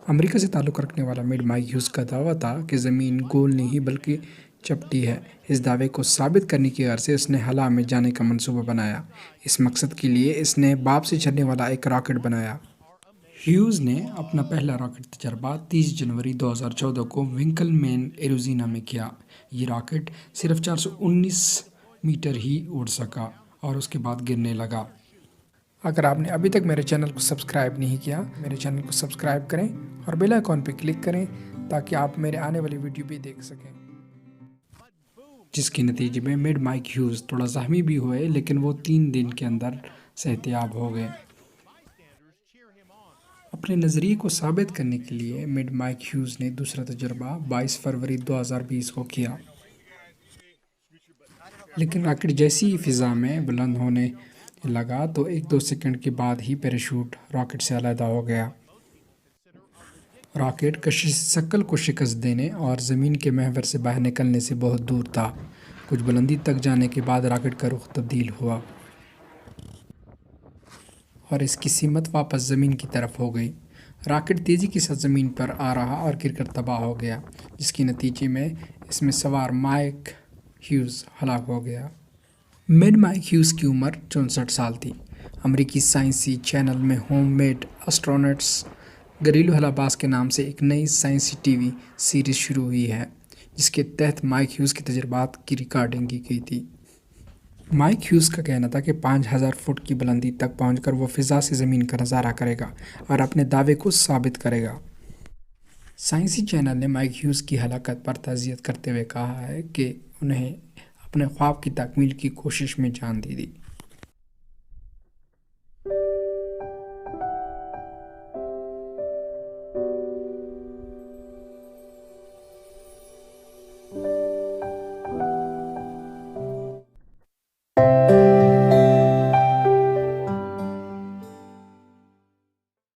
امریکہ سے تعلق رکھنے والا میڈ مائک ہیوز کا دعویٰ تھا کہ زمین گول نہیں بلکہ چپٹی ہے۔ اس دعوے کو ثابت کرنے کی غرض سے اس نے خلا میں جانے کا منصوبہ بنایا۔ اس مقصد کے لیے اس نے بھاپ سے چلنے والا ایک راکٹ بنایا۔ ہیوز نے اپنا پہلا راکٹ تجربہ 30 جنوری 2014 کو ونکل مین ایریزونا میں کیا۔ یہ راکٹ صرف 419 میٹر ہی اڑ سکا اور اس کے بعد گرنے لگا۔ اگر آپ نے ابھی تک میرے چینل کو سبسکرائب نہیں کیا، میرے چینل کو سبسکرائب کریں اور بیل آئیکن پہ کلک کریں تاکہ آپ میرے آنے والی ویڈیو بھی دیکھ سکیں۔ جس کے نتیجے میں میڈ مائک ہیوز تھوڑا زخمی بھی ہوئے، لیکن وہ 3 دن کے اندر صحتیاب ہو گئے۔ اپنے نظریے کو ثابت کرنے کے لیے میڈ مائک ہیوز نے دوسرا تجربہ 22 فروری 2020 کو کیا، لیکن راکٹ جیسی ہی فضا میں بلند ہونے لگا تو 1-2 سیکنڈ کے بعد ہی پیراشوٹ راکٹ سے علیحدہ ہو گیا۔ راکٹ کشش ثقل کو شکست دینے اور زمین کے محور سے باہر نکلنے سے بہت دور تھا۔ کچھ بلندی تک جانے کے بعد راکٹ کا رخ تبدیل ہوا اور اس کی سمت واپس زمین کی طرف ہو گئی۔ راکٹ تیزی کے ساتھ زمین پر آ رہا اور گر کر تباہ ہو گیا، جس کے نتیجے میں اس میں سوار مائک ہیوز ہلاک ہو گیا۔ میڈ مائک ہیوز کی عمر 64 سال تھی۔ امریکی سائنسی چینل میں ہوم میڈ اسٹرونٹس گھریلو خلا باز کے نام سے ایک نئی سائنسی ٹی وی سیریز شروع ہوئی ہے، جس کے تحت مائک ہیوز کے تجربات کی ریکارڈنگ کی گئی تھی۔ مائک ہیوز کا کہنا تھا کہ 5000 فٹ کی بلندی تک پہنچ کر وہ فضا سے زمین کا نظارہ کرے گا اور اپنے دعوے کو ثابت کرے گا۔ سائنسی چینل نے مائک ہیوز کی ہلاکت پر تعزیت کرتے ہوئے کہا ہے کہ انہیں اپنے خواب کی تکمیل کی کوشش میں جان دے دی۔